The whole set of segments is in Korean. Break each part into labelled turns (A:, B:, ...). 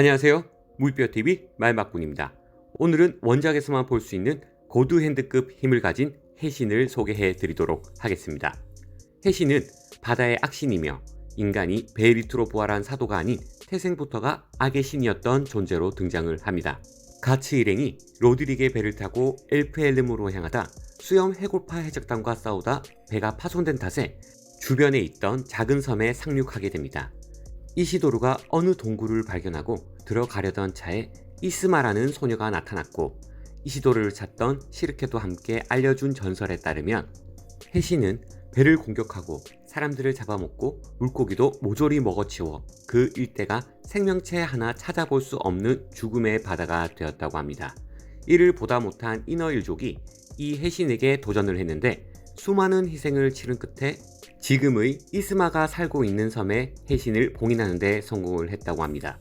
A: 안녕하세요. 물뼈TV 말박군입니다. 오늘은 원작에서만 볼 수 있는 고드핸드급 힘을 가진 해신을 소개해 드리도록 하겠습니다. 해신은 바다의 악신이며 인간이 배 밑으로 부활한 사도가 아닌 태생부터가 악의 신이었던 존재로 등장을 합니다. 가츠 일행이 로드릭의 배를 타고 엘프헬름으로 향하다 수염 해골파 해적단과 싸우다 배가 파손된 탓에 주변에 있던 작은 섬에 상륙하게 됩니다. 이시도르가 어느 동굴을 발견하고 들어가려던 차에 이스마라는 소녀가 나타났고 이시도르를 찾던 시르케도 함께 알려준 전설에 따르면 해신은 배를 공격하고 사람들을 잡아먹고 물고기도 모조리 먹어치워 그 일대가 생명체 하나 찾아볼 수 없는 죽음의 바다가 되었다고 합니다. 이를 보다 못한 이너일족이 이 해신에게 도전을 했는데 수많은 희생을 치른 끝에 지금의 이스마가 살고 있는 섬에 해신을 봉인하는 데 성공을 했다고 합니다.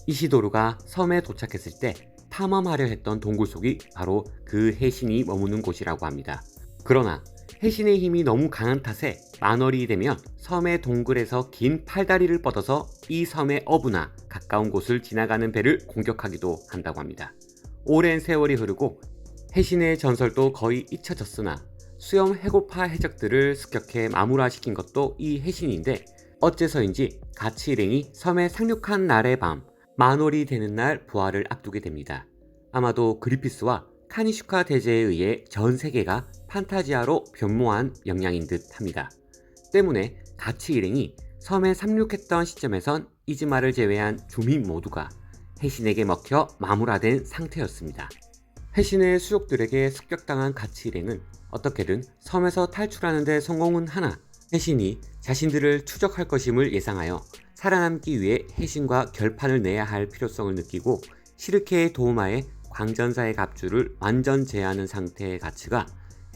A: 이시도르가 섬에 도착했을 때 탐험하려 했던 동굴 속이 바로 그 해신이 머무는 곳이라고 합니다. 그러나 해신의 힘이 너무 강한 탓에 만월이 되면 섬의 동굴에서 긴 팔다리를 뻗어서 이 섬의 어부나 가까운 곳을 지나가는 배를 공격하기도 한다고 합니다. 오랜 세월이 흐르고 해신의 전설도 거의 잊혀졌으나 수염 해골파 해적들을 습격해 마무라시킨 것도 이 해신인데 어째서인지 가츠 일행이 섬에 상륙한 날의 밤 만월이 되는 날 부활을 앞두게 됩니다. 아마도 그리피스와 카니슈카 대제에 의해 전 세계가 판타지아로 변모한 영향인 듯 합니다. 때문에 가츠 일행이 섬에 상륙했던 시점에선 이즈마를 제외한 주민 모두가 해신에게 먹혀 마무라된 상태였습니다. 해신의 수족들에게 습격당한 가츠 일행은 어떻게든 섬에서 탈출하는 데 성공은 하나 해신이 자신들을 추적할 것임을 예상하여 살아남기 위해 해신과 결판을 내야 할 필요성을 느끼고 시르케의 도움하에 광전사의 갑주를 완전 제하는 상태의 가츠가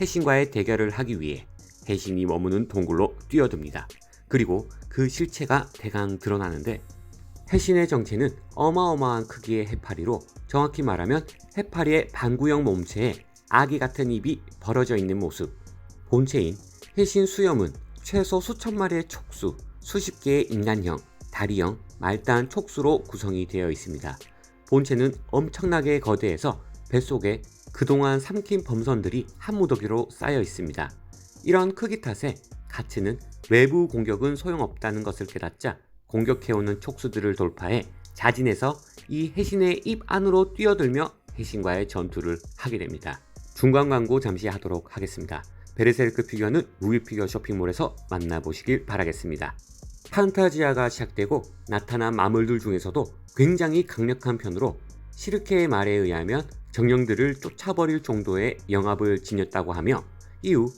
A: 해신과의 대결을 하기 위해 해신이 머무는 동굴로 뛰어듭니다. 그리고 그 실체가 대강 드러나는데 해신의 정체는 어마어마한 크기의 해파리로 정확히 말하면 해파리의 반구형 몸체에 아기 같은 입이 벌어져 있는 모습. 본체인 해신 수염은 최소 수천 마리의 촉수, 수십 개의 인간형, 다리형, 말단 촉수로 구성이 되어 있습니다. 본체는 엄청나게 거대해서 뱃속에 그동안 삼킨 범선들이 한 무더기로 쌓여 있습니다. 이런 크기 탓에 가츠는 외부 공격은 소용없다는 것을 깨닫자 공격해오는 촉수들을 돌파해 자진해서 이 해신의 입 안으로 뛰어들며 해신과의 전투를 하게 됩니다. 중간 광고 잠시 하도록 하겠습니다. 베르세르크 피규어는 무비피규어 쇼핑몰에서 만나보시길 바라겠습니다. 판타지아가 시작되고 나타난 마물들 중에서도 굉장히 강력한 편으로 시르케의 말에 의하면 정령들을 쫓아버릴 정도의 영합을 지녔다고 하며 이후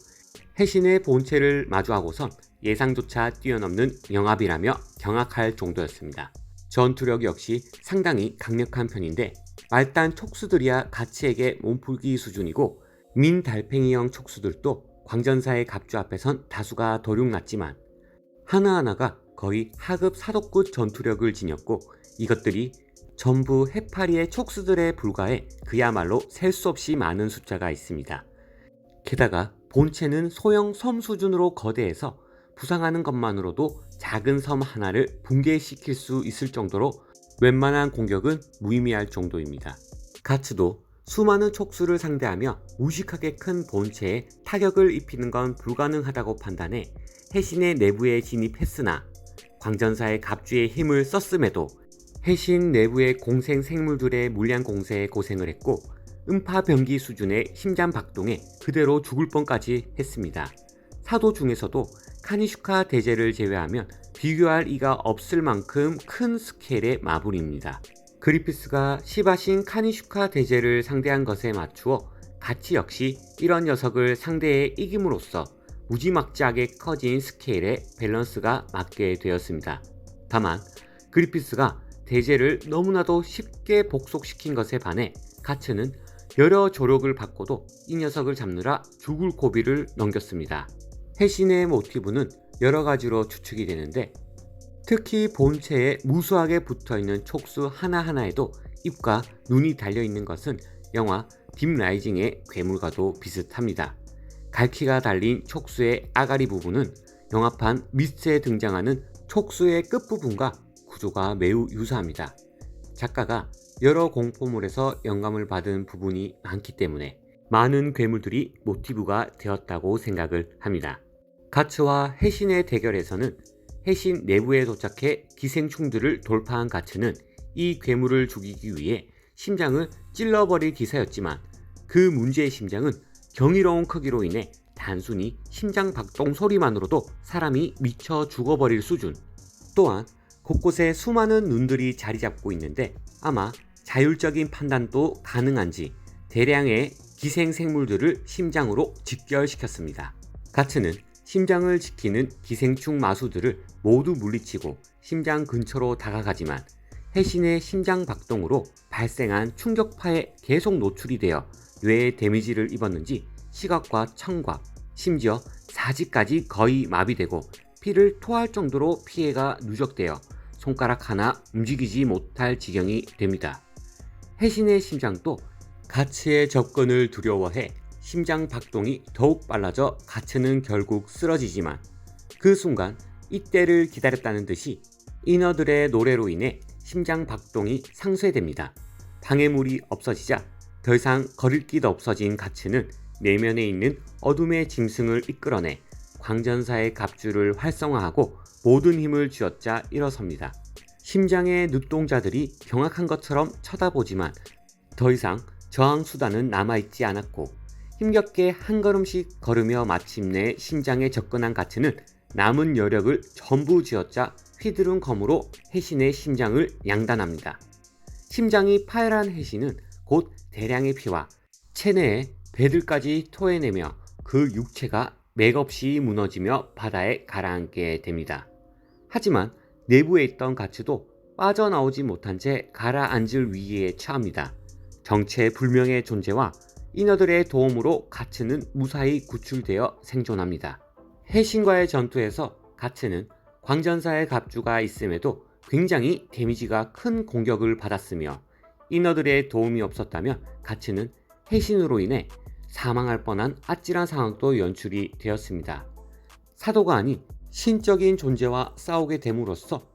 A: 해신의 본체를 마주하고선 예상조차 뛰어넘는 영합이라며 경악할 정도였습니다. 전투력 역시 상당히 강력한 편인데 말단 촉수들이야 가츠에게 몸풀기 수준이고 민 달팽이형 촉수들도 광전사의 갑주 앞에선 다수가 도륙났지만 하나하나가 거의 하급 사도급 전투력을 지녔고 이것들이 전부 해파리의 촉수들에 불과해 그야말로 셀 수 없이 많은 숫자가 있습니다. 게다가 본체는 소형 섬 수준으로 거대해서 부상하는 것만으로도 작은 섬 하나를 붕괴시킬 수 있을 정도로 웬만한 공격은 무의미할 정도입니다. 가츠도 수많은 촉수를 상대하며 무식하게 큰 본체에 타격을 입히는 건 불가능하다고 판단해 해신의 내부에 진입했으나 광전사의 갑주의 힘을 썼음에도 해신 내부의 공생 생물들의 물량 공세에 고생을 했고 음파병기 수준의 심장 박동에 그대로 죽을 뻔까지 했습니다. 사도 중에서도 카니슈카 대제를 제외하면 비교할 이가 없을 만큼 큰 스케일의 마블입니다. 그리피스가 시바신 카니슈카 대제를 상대한 것에 맞추어 가츠 역시 이런 녀석을 상대해 이김으로써 무지막지하게 커진 스케일의 밸런스가 맞게 되었습니다. 다만 그리피스가 대제를 너무나도 쉽게 복속시킨 것에 반해 가츠는 여러 조력을 받고도 이 녀석을 잡느라 죽을 고비를 넘겼습니다. 해신의 모티브는 여러 가지로 추측이 되는데 특히 본체에 무수하게 붙어있는 촉수 하나하나에도 입과 눈이 달려있는 것은 영화 딥라이징의 괴물과도 비슷합니다. 갈퀴가 달린 촉수의 아가리 부분은 영화판 미스트에 등장하는 촉수의 끝부분과 구조가 매우 유사합니다. 작가가 여러 공포물에서 영감을 받은 부분이 많기 때문에 많은 괴물들이 모티브가 되었다고 생각을 합니다. 가츠와 해신의 대결에서는 해신 내부에 도착해 기생충들을 돌파한 가츠는 이 괴물을 죽이기 위해 심장을 찔러버릴 기사였지만 그 문제의 심장은 경이로운 크기로 인해 단순히 심장 박동 소리만으로도 사람이 미쳐 죽어버릴 수준. 또한 곳곳에 수많은 눈들이 자리 잡고 있는데 아마 자율적인 판단도 가능한지 대량의 기생생물들을 심장으로 직결시켰습니다. 가츠는 심장을 지키는 기생충 마수들을 모두 물리치고 심장 근처로 다가가지만 해신의 심장 박동으로 발생한 충격파에 계속 노출이 되어 뇌에 데미지를 입었는지 시각과 청각, 심지어 사지까지 거의 마비되고 피를 토할 정도로 피해가 누적되어 손가락 하나 움직이지 못할 지경이 됩니다. 해신의 심장도 가츠의 접근을 두려워해 심장 박동이 더욱 빨라져 가츠는 결국 쓰러지지만 그 순간 이때를 기다렸다는 듯이 인어들의 노래로 인해 심장 박동이 상쇄됩니다. 방해물이 없어지자 더 이상 거릴 길 없어진 가츠는 내면에 있는 어둠의 짐승을 이끌어내 광전사의 갑주를 활성화하고 모든 힘을 쥐어짜 일어섭니다. 심장의 눈동자들이 경악한 것처럼 쳐다보지만 더 이상 저항 수단은 남아있지 않았고 힘겹게 한 걸음씩 걸으며 마침내 심장에 접근한 가츠는 남은 여력을 전부 쥐어짜 휘두른 검으로 해신의 심장을 양단합니다. 심장이 파열한 해신은 곧 대량의 피와 체내에 배들까지 토해내며 그 육체가 맥없이 무너지며 바다에 가라앉게 됩니다. 하지만 내부에 있던 가츠도 빠져나오지 못한 채 가라앉을 위기에 처합니다. 정체불명의 존재와 인어들의 도움으로 가츠는 무사히 구출되어 생존합니다. 해신과의 전투에서 가츠는 광전사의 갑주가 있음에도 굉장히 데미지가 큰 공격을 받았으며 인어들의 도움이 없었다면 가츠는 해신으로 인해 사망할 뻔한 아찔한 상황도 연출이 되었습니다. 사도가 아닌 신적인 존재와 싸우게 됨으로써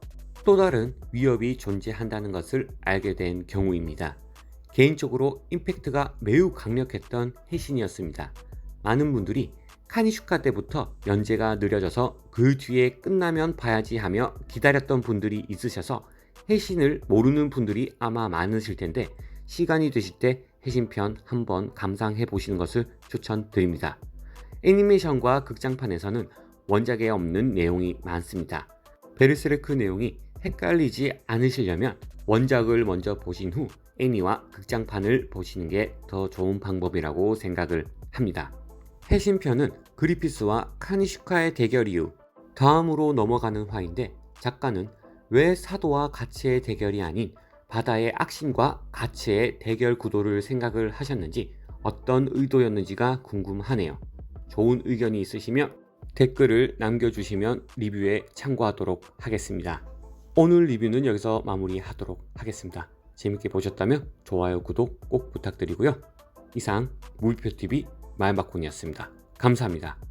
A: 또 다른 위협이 존재한다는 것을 알게 된 경우입니다. 개인적으로 임팩트가 매우 강력했던 해신이었습니다. 많은 분들이 카니슈카 때부터 연재가 느려져서 그 뒤에 끝나면 봐야지 하며 기다렸던 분들이 있으셔서 해신을 모르는 분들이 아마 많으실 텐데 시간이 되실 때 해신편 한번 감상해 보시는 것을 추천드립니다. 애니메이션과 극장판에서는 원작에 없는 내용이 많습니다. 베르세르크 내용이 헷갈리지 않으시려면 원작을 먼저 보신 후 애니와 극장판을 보시는 게 더 좋은 방법이라고 생각을 합니다. 해신편은 그리피스와 카니슈카의 대결 이후 다음으로 넘어가는 화인데 작가는 왜 사도와 가츠의 대결이 아닌 바다의 악신과 가츠의 대결 구도를 생각을 하셨는지 어떤 의도였는지가 궁금하네요. 좋은 의견이 있으시면 댓글을 남겨주시면 리뷰에 참고하도록 하겠습니다. 오늘 리뷰는 여기서 마무리하도록 하겠습니다. 재밌게 보셨다면 좋아요, 구독 꼭 부탁드리고요. 이상 물표TV 마인바쿤이었습니다. 감사합니다.